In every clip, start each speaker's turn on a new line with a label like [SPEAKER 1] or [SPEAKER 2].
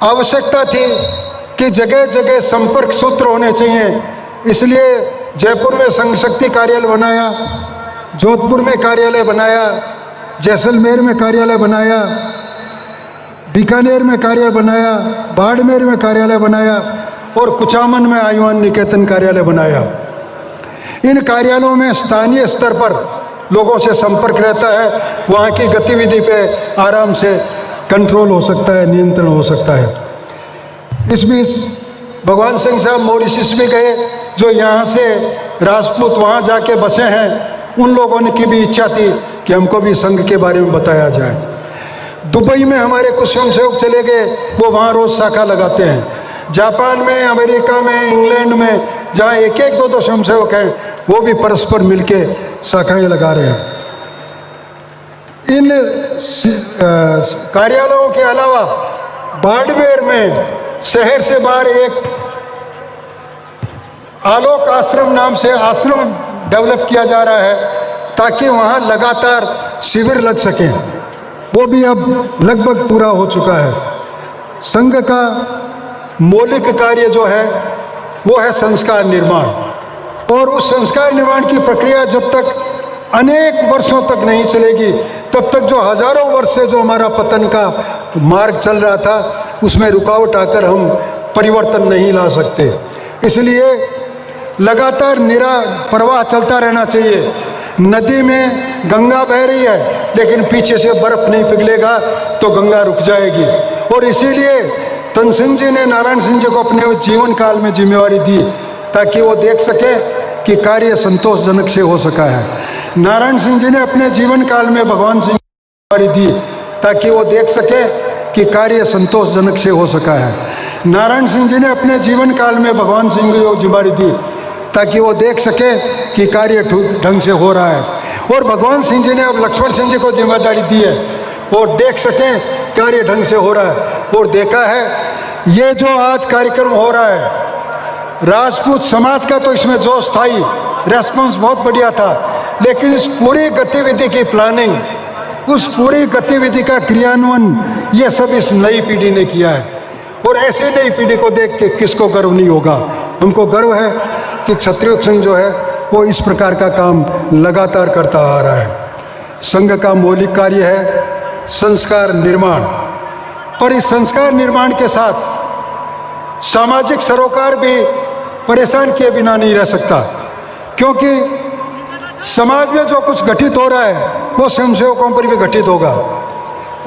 [SPEAKER 1] आवश्यकता थी कि जगह जगह संपर्क सूत्र होने चाहिए। इसलिए जयपुर में संघ शक्ति कार्यालय बनाया, जोधपुर में कार्यालय बनाया, जैसलमेर में कार्यालय बनाया, बीकानेर में कार्यालय बनाया, बाड़मेर में कार्यालय बनाया और कुचामन में आयुवान निकेतन कार्यालय बनाया। इन कार्यालयों में स्थानीय स्तर पर लोगों से संपर्क रहता है, वहाँ की गतिविधि पे आराम से कंट्रोल हो सकता है, नियंत्रण हो सकता है। इस बीच भगवान सिंह साहब मॉरिशस भी गए, जो यहाँ से राजपूत वहाँ जाके बसे हैं। उन लोगों की भी इच्छा थी कि हमको भी संघ के बारे में बताया जाए। दुबई में हमारे कुछ स्वयंसेवक चले गए, वो वहाँ रोज शाखा लगाते हैं। जापान में, अमेरिका में, इंग्लैंड में जहाँ एक एक दो स्वयंसेवक हैं, वो भी परस्पर मिलके शाखाएं लगा रहे हैं। इन कार्यालयों के अलावा बाड़मेर में शहर से बाहर एक आलोक आश्रम नाम से आश्रम डेवलप किया जा रहा है, ताकि वहाँ लगातार शिविर लग सकें। वो भी अब लगभग पूरा हो चुका है। संघ का मौलिक कार्य जो है वो है संस्कार निर्माण, और उस संस्कार निर्माण की प्रक्रिया जब तक अनेक वर्षों तक नहीं चलेगी, तब तक जो हजारों वर्ष से जो हमारा पतन का मार्ग चल रहा था, उसमें रुकावट आकर हम परिवर्तन नहीं ला सकते। इसलिए लगातार प्रवाह चलता रहना चाहिए। नदी में गंगा बह रही है, लेकिन पीछे से बर्फ नहीं पिघलेगा तो गंगा रुक जाएगी। और इसीलिए तनसिंह जी ने नारायण सिंह जी को अपने जीवन काल में जिम्मेवारी दी, ताकि वो देख सके कि कार्य संतोषजनक से हो सका है। नारायण सिंह जी ने अपने जीवन काल में भगवान सिंह को जिम्मेवारी दी, ताकि वो देख सके कि कार्य संतोषजनक से हो सका है। नारायण सिंह जी ने अपने जीवन काल में भगवान सिंह को जिम्मेवारी दी, ताकि वो देख सके कि कार्य ढंग से हो रहा है। और भगवान सिंह जी ने अब लक्ष्मण सिंह जी को जिम्मेदारी दी है, और देख सकें कार्य ढंग से हो रहा है। और देखा है ये जो आज कार्यक्रम हो रहा है, राजपूत समाज का तो इसमें जोश था ही, रेस्पॉन्स बहुत बढ़िया था, लेकिन इस पूरी गतिविधि की प्लानिंग, उस पूरी गतिविधि का क्रियान्वयन, ये सब इस नई पीढ़ी ने किया है। और ऐसे नई पीढ़ी को देख के किसको गर्व नहीं होगा। हमको गर्व है कि क्षत्रिय संघ जो है वो इस प्रकार का काम लगातार करता आ रहा है। संघ का मौलिक कार्य है संस्कार निर्माण, पर इस संस्कार निर्माण के साथ सामाजिक सरोकार भी परेशान किए बिना नहीं रह सकता, क्योंकि समाज में जो कुछ घटित हो रहा है वो स्वयंसेवकों पर भी घटित होगा।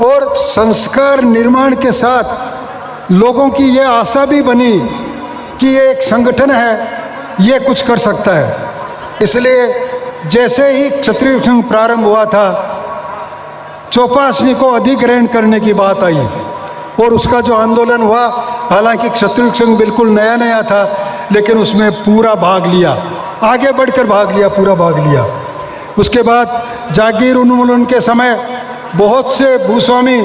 [SPEAKER 1] और संस्कार निर्माण के साथ लोगों की ये आशा भी बनी कि ये एक संगठन है, ये कुछ कर सकता है। इसलिए जैसे ही क्षत्रिय संघ प्रारंभ हुआ था, चौपासनी को अधिग्रहण करने की बात आई, और उसका जो आंदोलन हुआ, हालांकि क्षत्रिय संघ बिल्कुल नया नया था, लेकिन उसमें पूरा भाग लिया, आगे बढ़कर भाग लिया, पूरा भाग लिया। उसके बाद जागीर उन्मूलन के समय बहुत से भूस्वामी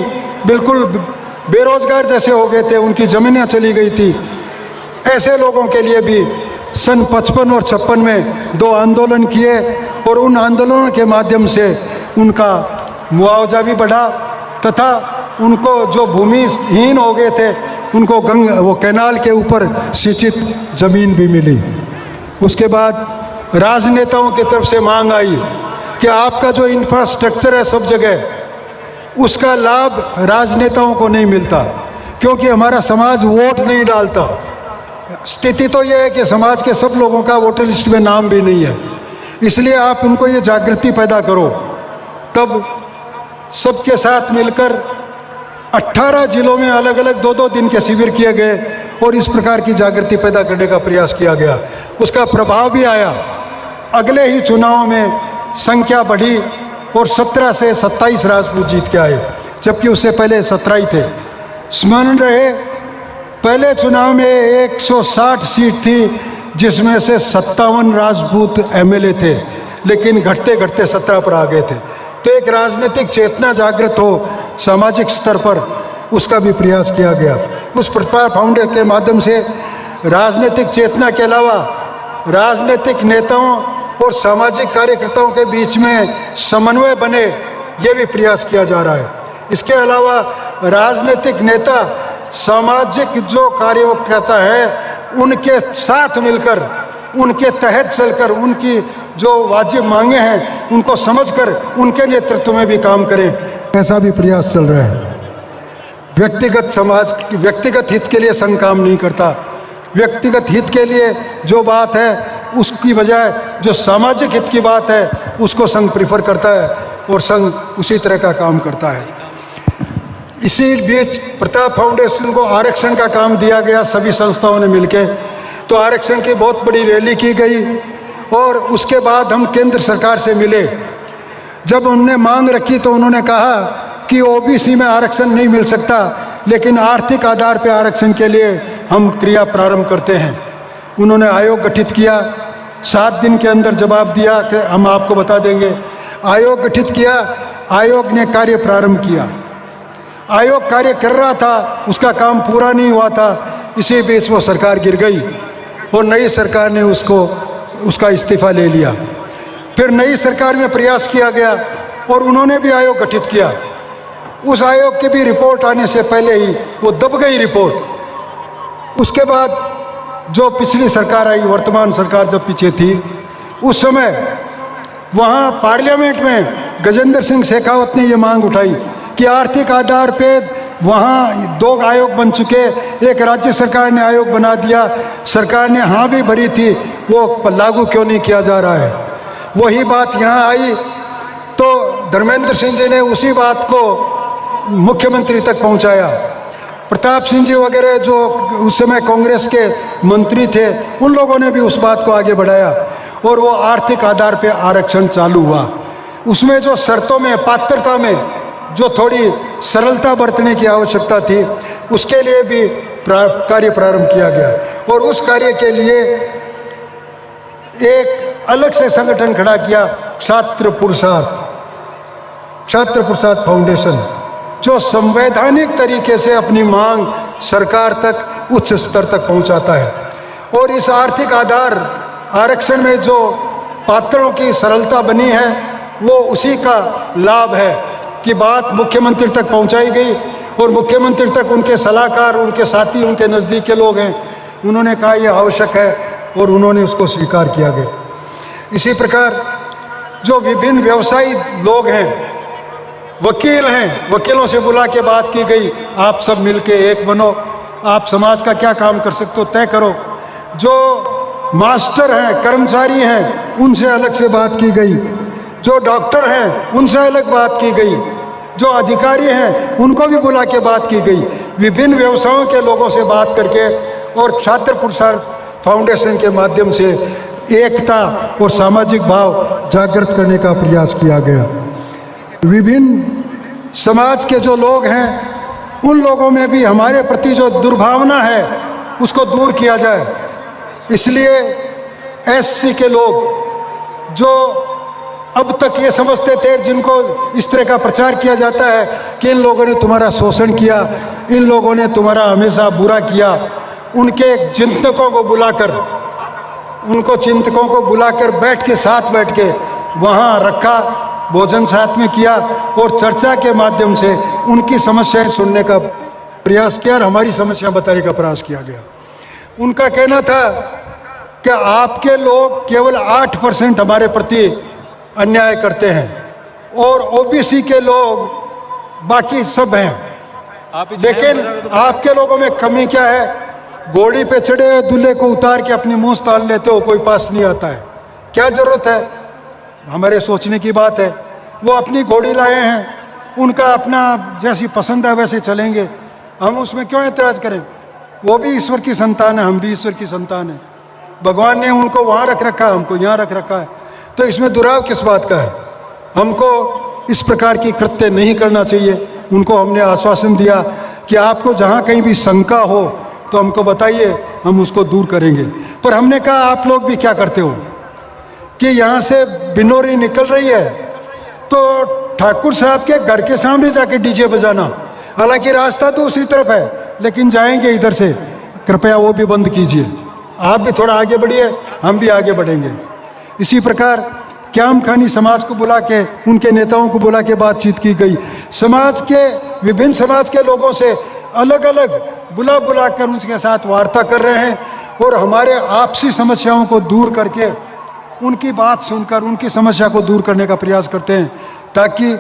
[SPEAKER 1] बिल्कुल बेरोजगार जैसे हो गए थे, उनकी जमीनें चली गई थी। ऐसे लोगों के लिए भी सन 55 और 56 में 2 आंदोलन किए, और उन आंदोलनों के माध्यम से उनका मुआवजा भी बढ़ा, तथा उनको जो भूमिहीन हो गए थे उनको वो कैनाल के ऊपर सिंचित जमीन भी मिली। उसके बाद राजनेताओं की तरफ से मांग आई कि आपका जो इंफ्रास्ट्रक्चर है सब जगह, उसका लाभ राजनेताओं को नहीं मिलता, क्योंकि हमारा समाज वोट नहीं डालता। स्थिति तो यह है कि समाज के सब लोगों का वोटर लिस्ट में नाम भी नहीं है। इसलिए आप उनको ये जागृति पैदा करो। तब सबके साथ मिलकर 18 जिलों में अलग अलग 2-2 दिन के शिविर किए गए, और इस प्रकार की जागृति पैदा करने का प्रयास किया गया। उसका प्रभाव भी आया। अगले ही चुनाव में संख्या बढ़ी और 17 से 27 राजपूत जीत के आए, जबकि उससे पहले 17 ही थे। स्मरण रहे, पहले चुनाव में 160 सीट थी, जिसमें से 57 राजपूत एमएलए थे, लेकिन घटते घटते 17 पर आ गए थे। तो एक राजनीतिक चेतना जागृत हो सामाजिक स्तर पर, उसका भी प्रयास किया गया। उस प्रताप फाउंडेशन के माध्यम से राजनीतिक चेतना के अलावा राजनीतिक नेताओं और सामाजिक कार्यकर्ताओं के बीच में समन्वय बने, ये भी प्रयास किया जा रहा है। इसके अलावा राजनीतिक नेता सामाजिक जो कार्य वो कहता है उनके साथ मिलकर, उनके तहत चलकर, उनकी जो वाजिब मांगे हैं उनको समझकर उनके नेतृत्व में भी काम करें, ऐसा भी प्रयास चल रहा है। व्यक्तिगत समाज, व्यक्तिगत हित के लिए संघ काम नहीं करता। व्यक्तिगत हित के लिए जो बात है उसकी बजाय जो सामाजिक हित की बात है उसको संघ प्रीफर करता है और संघ उसी तरह का काम करता है। इसी बीच प्रताप फाउंडेशन को आरक्षण का काम दिया गया सभी संस्थाओं ने मिलकर, तो आरक्षण की बहुत बड़ी रैली की गई और उसके बाद हम केंद्र सरकार से मिले। जब उन्होंने मांग रखी तो उन्होंने कहा कि ओबीसी में आरक्षण नहीं मिल सकता, लेकिन आर्थिक आधार पर आरक्षण के लिए हम क्रिया प्रारंभ करते हैं। उन्होंने आयोग गठित किया, 7 दिन के अंदर जवाब दिया कि हम आपको बता देंगे। आयोग गठित किया, आयोग ने कार्य प्रारंभ किया। आयोग कार्य कर रहा था, उसका काम पूरा नहीं हुआ था। इसी बीच वो सरकार गिर गई और नई सरकार ने उसका इस्तीफा ले लिया। फिर नई सरकार में प्रयास किया गया और उन्होंने भी आयोग गठित किया। उस आयोग की भी रिपोर्ट आने से पहले ही वो दब गई रिपोर्ट। उसके बाद जो पिछली सरकार आई, वर्तमान सरकार जब पीछे थी, उस समय वहाँ पार्लियामेंट में गजेंद्र सिंह शेखावत ने ये मांग उठाई कि आर्थिक आधार पे वहाँ 2 आयोग बन चुके, एक राज्य सरकार ने आयोग बना दिया, सरकार ने हाँ भी भरी थी, वो लागू क्यों नहीं किया जा रहा है। वही बात यहाँ आई तो धर्मेंद्र सिंह जी ने उसी बात को मुख्यमंत्री तक पहुँचाया। प्रताप सिंह जी वगैरह जो उस समय कांग्रेस के मंत्री थे, उन लोगों ने भी उस बात को आगे बढ़ाया और वो आर्थिक आधार पे आरक्षण चालू हुआ। उसमें जो शर्तों में, पात्रता में जो थोड़ी सरलता बरतने की आवश्यकता थी, उसके लिए भी कार्य प्रारंभ किया गया और उस कार्य के लिए एक अलग से संगठन खड़ा किया, छात्र पुरुषार्थ फाउंडेशन, जो संवैधानिक तरीके से अपनी मांग सरकार तक, उच्च स्तर तक पहुंचाता है। और इस आर्थिक आधार आरक्षण में जो पात्रों की सरलता बनी है वो उसी का लाभ है कि बात मुख्यमंत्री तक पहुंचाई गई और मुख्यमंत्री तक उनके सलाहकार, उनके साथी, उनके नज़दीक के लोग हैं, उन्होंने कहा यह आवश्यक है और उन्होंने उसको स्वीकार किया गया। इसी प्रकार जो विभिन्न व्यवसायी लोग हैं, वकील हैं, वकीलों से बुला के बात की गई, आप सब मिलके एक बनो, आप समाज का क्या काम कर सकते हो तय करो। जो मास्टर हैं, कर्मचारी हैं, उनसे अलग से बात की गई। जो डॉक्टर हैं उनसे अलग बात की गई। जो अधिकारी हैं उनको भी बुला के बात की गई। विभिन्न व्यवसायों के लोगों से बात करके और छात्र पुरुषार्थ फाउंडेशन के माध्यम से एकता और सामाजिक भाव जागृत करने का प्रयास किया गया। विभिन्न समाज के जो लोग हैं उन लोगों में भी हमारे प्रति जो दुर्भावना है उसको दूर किया जाए। इसलिए एससी के लोग जो अब तक ये समझते थे, जिनको इस तरह का प्रचार किया जाता है कि इन लोगों ने तुम्हारा शोषण किया, इन लोगों ने तुम्हारा हमेशा बुरा किया, उनके चिंतकों को बुलाकर बैठ के साथ बैठ के वहाँ रखा, भोजन साथ में किया और चर्चा के माध्यम से उनकी समस्याएं सुनने का प्रयास किया और हमारी समस्या बताने का प्रयास किया गया। उनका कहना था कि आपके लोग केवल 8% हमारे प्रति अन्याय करते हैं और ओबीसी के लोग बाकी सब हैं, लेकिन आपके लोगों में कमी क्या है? घोड़ी पे चढ़े हुए दूल्हे को उतार के अपनी मूंछ तान लेते हो, कोई पास नहीं आता है। क्या जरूरत है? हमारे सोचने की बात है। वो अपनी घोड़ी लाए हैं, उनका अपना जैसी पसंद है वैसे चलेंगे, हम उसमें क्यों एतराज़ करें? वो भी ईश्वर की संतान है, हम भी ईश्वर की संतान है। भगवान ने उनको वहाँ रख रखा है, हमको यहाँ रख रखा है, तो इसमें दुराव किस बात का है? हमको इस प्रकार की कृत्य नहीं करना चाहिए। उनको हमने आश्वासन दिया कि आपको जहाँ कहीं भी शंका हो तो हमको बताइए, हम उसको दूर करेंगे। पर हमने कहा आप लोग भी क्या करते हो कि यहाँ से बिनोरी निकल रही है तो ठाकुर साहब के घर के सामने जाके डीजे बजाना, हालांकि रास्ता तो दूसरी तरफ है लेकिन जाएंगे इधर से, कृपया वो भी बंद कीजिए। आप भी थोड़ा आगे बढ़िए, हम भी आगे बढ़ेंगे। इसी प्रकार क्याम खानी समाज को बुला के, उनके नेताओं को बुला के बातचीत की गई। समाज के, विभिन्न समाज के लोगों से अलग अलग बुला बुला कर उनके साथ वार्ता कर रहे हैं और हमारे आपसी समस्याओं को दूर करके उनकी बात सुनकर उनकी समस्या को दूर करने का प्रयास करते हैं, ताकि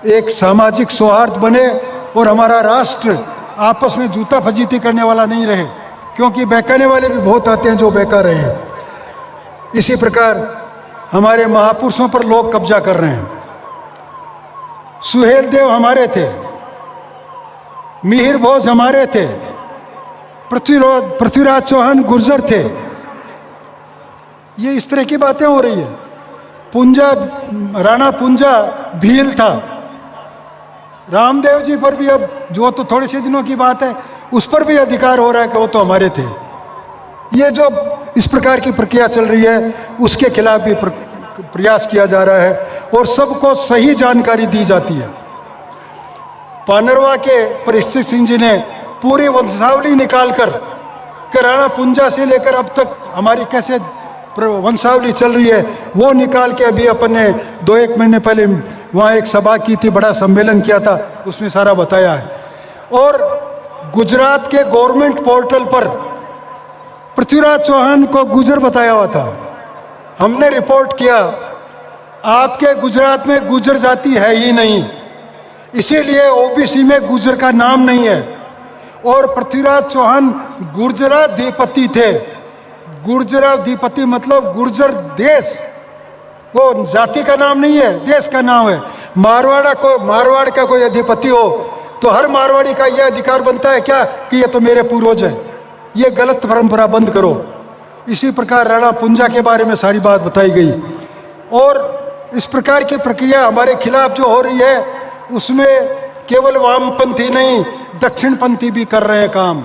[SPEAKER 1] एक सामाजिक सौहार्द बने और हमारा राष्ट्र आपस में जूता फजीती करने वाला नहीं रहे, क्योंकि बहकाने वाले भी बहुत आते हैं जो बहका रहे हैं। इसी प्रकार हमारे महापुरुषों पर लोग कब्जा कर रहे हैं। सुहेल देव हमारे थे, मिहिर भोज हमारे थे, पृथ्वीराज चौहान गुर्जर थे। ये इस तरह की बातें हो रही है। पुंजा, राणा पुंजा भील था। रामदेव जी पर भी अब जो तो थोड़े से दिनों की बात है, उस पर भी अधिकार हो रहा है कि वो तो हमारे थे। ये जो इस प्रकार की प्रक्रिया चल रही है उसके खिलाफ भी प्रयास किया जा रहा है और सबको सही जानकारी दी जाती है। पानरवा के परीक्षित सिंह जी ने पूरी वंशावली निकालकर कि राणा पुंजा से लेकर अब तक हमारी कैसे वंशावली चल रही है वो निकाल के अभी अपन ने 2-1 महीने पहले वहाँ एक सभा की थी, बड़ा सम्मेलन किया था, उसमें सारा बताया है। और गुजरात के गवर्नमेंट पोर्टल पर पृथ्वीराज चौहान को गुजर बताया हुआ था। हमने रिपोर्ट किया, आपके गुजरात में गुजर जाति है ही नहीं, इसीलिए ओबीसी में गुजर का नाम नहीं है। और पृथ्वीराज चौहान गुर्जराधिपति थे। गुर्जराधिपति मतलब गुर्जर देश, वो जाति का नाम नहीं है, देश का नाम है। मारवाड़ का कोई अधिपति हो तो हर मारवाड़ी का यह अधिकार बनता है क्या कि ये तो मेरे पूर्वज है। ये गलत परंपरा बंद करो। इसी प्रकार राणा पुंजा के बारे में सारी बात बताई गई। और इस प्रकार की प्रक्रिया हमारे खिलाफ जो हो रही है उसमें केवल वामपंथी नहीं, दक्षिणपंथी भी कर रहे हैं काम।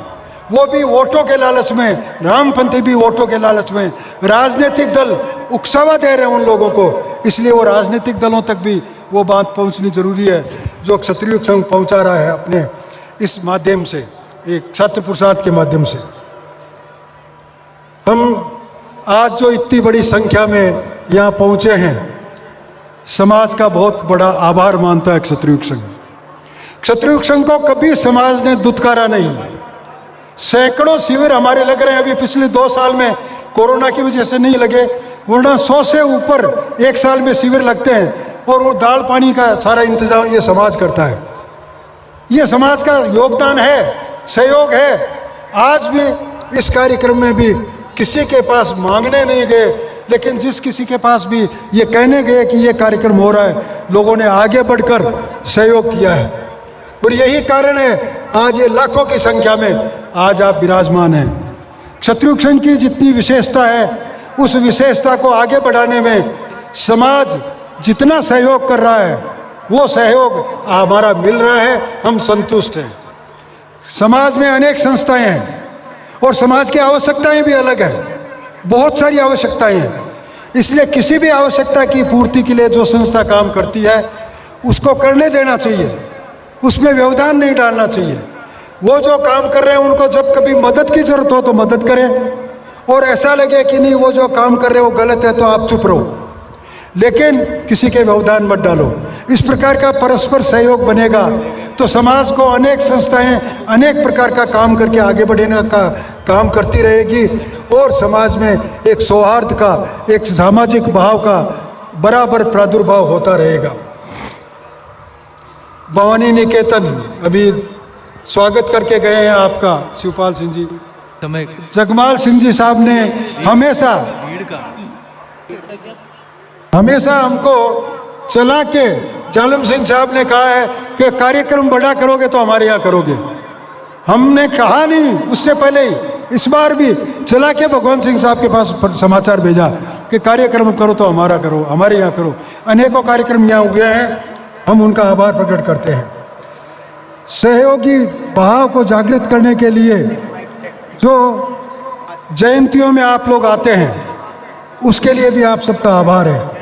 [SPEAKER 1] वो भी वोटों के लालच में, रामपंथी भी वोटों के लालच में। राजनीतिक दल उकसावा दे रहे हैं उन लोगों को, इसलिए वो राजनीतिक दलों तक भी वो बात पहुंचनी जरूरी है जो क्षत्रिय संघ पहुंचा रहा है अपने इस माध्यम से, एक छात्र प्रसाद के माध्यम से। हम आज जो इतनी बड़ी संख्या में यहाँ पहुंचे हैं, समाज का बहुत बड़ा आभार मानता है क्षत्रिय संघ। क्षत्रिय संघ को कभी समाज ने दुत्कारा नहीं। सैकड़ों शिविर हमारे लग रहे हैं, अभी पिछले 2 साल में कोरोना की वजह से नहीं लगे, वरना 100 से ऊपर एक साल में शिविर लगते हैं। और वो दाल पानी का सारा इंतजाम ये समाज करता है। ये समाज का योगदान है, सहयोग है। आज भी इस कार्यक्रम में भी किसी के पास मांगने नहीं गए, लेकिन जिस किसी के पास भी ये कहने गए कि ये कार्यक्रम हो रहा है, लोगों ने आगे बढ़कर सहयोग किया है। और यही कारण है आज ये लाखों की संख्या में आज आप विराजमान हैं। क्षत्रिय संघ की जितनी विशेषता है उस विशेषता को आगे बढ़ाने में समाज जितना सहयोग कर रहा है वो सहयोग हमारा मिल रहा है, हम संतुष्ट हैं। समाज में अनेक संस्थाएं हैं और समाज की आवश्यकताएं भी अलग है, बहुत सारी आवश्यकताएं हैं। इसलिए किसी भी आवश्यकता की पूर्ति के लिए जो संस्था काम करती है उसको करने देना चाहिए, उसमें व्यवधान नहीं डालना चाहिए। वो जो काम कर रहे हैं उनको जब कभी मदद की जरूरत हो तो मदद करें, और ऐसा लगे कि नहीं वो जो काम कर रहे हैं वो गलत है तो आप चुप रहो, लेकिन किसी के व्यवधान मत डालो। इस प्रकार का परस्पर सहयोग बनेगा तो समाज को अनेक संस्थाएं अनेक प्रकार का काम करके आगे बढ़ने का काम करती रहेगी और समाज में एक सौहार्द का, एक सामाजिक भाव का बराबर प्रादुर्भाव होता रहेगा। भवानी निकेतन अभी स्वागत करके गए हैं आपका शिवपाल सिंह जी। जगमाल सिंह जी साहब ने हमेशा हमको चला के, जालिम सिंह साहब ने कहा है कि कार्यक्रम बड़ा करोगे तो हमारे यहाँ करोगे। हमने कहा नहीं, उससे पहले ही इस बार भी चला के भगवान सिंह साहब के पास समाचार भेजा कि कार्यक्रम करो तो हमारा करो, हमारे यहाँ करो। अनेकों कार्यक्रम यहाँ हुए हैं, हम उनका आभार प्रकट करते हैं। सहयोगी भाव को जागृत करने के लिए जो जयंतियों में आप लोग आते हैं उसके लिए भी आप सबका आभार है।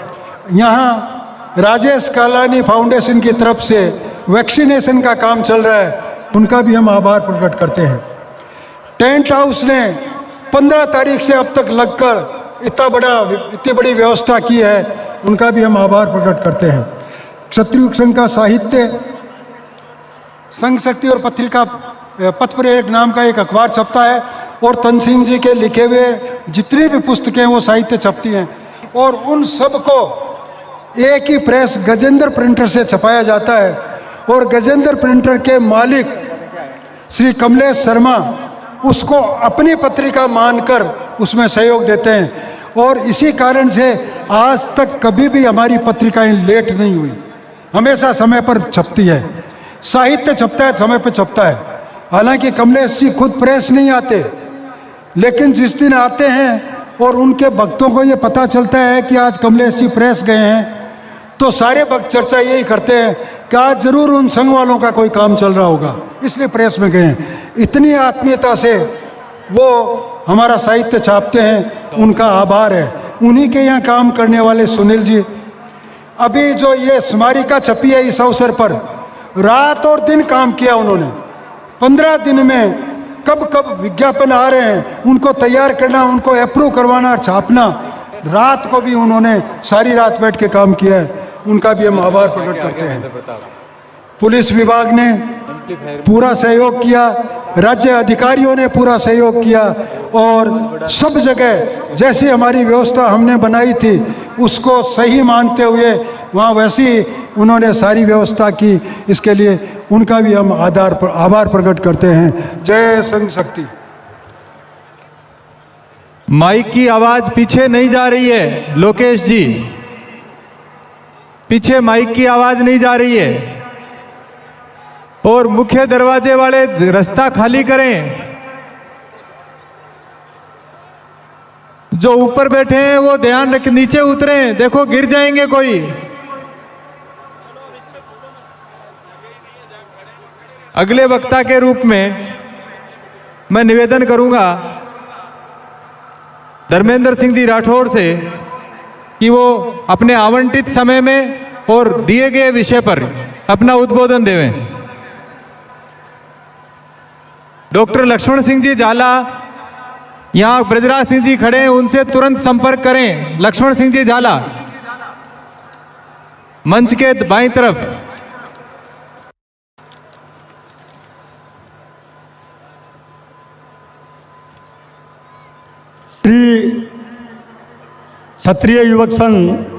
[SPEAKER 1] यहाँ राजेश कालानी फाउंडेशन की तरफ से वैक्सीनेशन का काम चल रहा है, उनका भी हम आभार प्रकट करते हैं। टेंट हाउस ने 15 तारीख से अब तक लगकर इतनी बड़ी व्यवस्था की है, उनका भी हम आभार प्रकट करते हैं। क्षत्रिय संघ का साहित्य, संघ शक्ति और पत्रिका पथ प्रेरक नाम का एक अखबार छपता है, और तनसीम जी के लिखे हुए जितनी भी पुस्तकें वो साहित्य छपती हैं, और उन सब को एक ही प्रेस गजेंद्र प्रिंटर से छपाया जाता है। और गजेंद्र प्रिंटर के मालिक श्री कमलेश शर्मा उसको अपनी पत्रिका मानकर उसमें सहयोग देते हैं, और इसी कारण से आज तक कभी भी हमारी पत्रिकाएं लेट नहीं हुई, हमेशा समय पर छपती है। साहित्य छपता है, समय पर छपता है। हालांकि कमलेश जी खुद प्रेस नहीं आते, लेकिन जिस दिन आते हैं और उनके भक्तों को ये पता चलता है कि आज कमलेश जी प्रेस गए हैं, तो सारे भक्त चर्चा यही करते हैं कि आज जरूर उन संघ वालों का कोई काम चल रहा होगा, इसलिए प्रेस में गए हैं। इतनी आत्मीयता से वो हमारा साहित्य छापते हैं, उनका आभार है। उन्हीं के यहाँ काम करने वाले सुनील जी, अभी जो ये स्मारिका छपी है, इस अवसर पर रात और दिन काम किया उन्होंने। 15 दिन में कब कब विज्ञापन आ रहे हैं, उनको तैयार करना, उनको अप्रूव करवाना, छापना, रात को भी उन्होंने सारी रात बैठ के काम किया है। उनका भी हम आभार प्रकट करते हैं। पुलिस विभाग ने पूरा सहयोग किया, राज्य अधिकारियों ने पूरा सहयोग किया, और सब जगह जैसी हमारी व्यवस्था हमने बनाई थी उसको सही मानते हुए वहाँ वैसी उन्होंने सारी व्यवस्था की। इसके लिए उनका भी हम आभार प्रकट करते हैं। जय संघ शक्ति।
[SPEAKER 2] माइक की आवाज पीछे नहीं जा रही है लोकेश जी, पीछे माइक की आवाज नहीं जा रही है। और मुख्य दरवाजे वाले रास्ता खाली करें। जो ऊपर बैठे हैं वो ध्यान रख, नीचे उतरें, देखो गिर जाएंगे कोई। अगले वक्ता के रूप में मैं निवेदन करूंगा धर्मेंद्र सिंह जी राठौड़ से कि वो अपने आवंटित समय में और दिए गए विषय पर अपना उद्बोधन देवें। डॉक्टर लक्ष्मण सिंह जी झाला, यहाँ ब्रजराज सिंह जी खड़े हैं, उनसे तुरंत संपर्क करें। लक्ष्मण सिंह जी झाला, मंच के बाईं तरफ।
[SPEAKER 3] श्री क्षत्रिय युवक संघ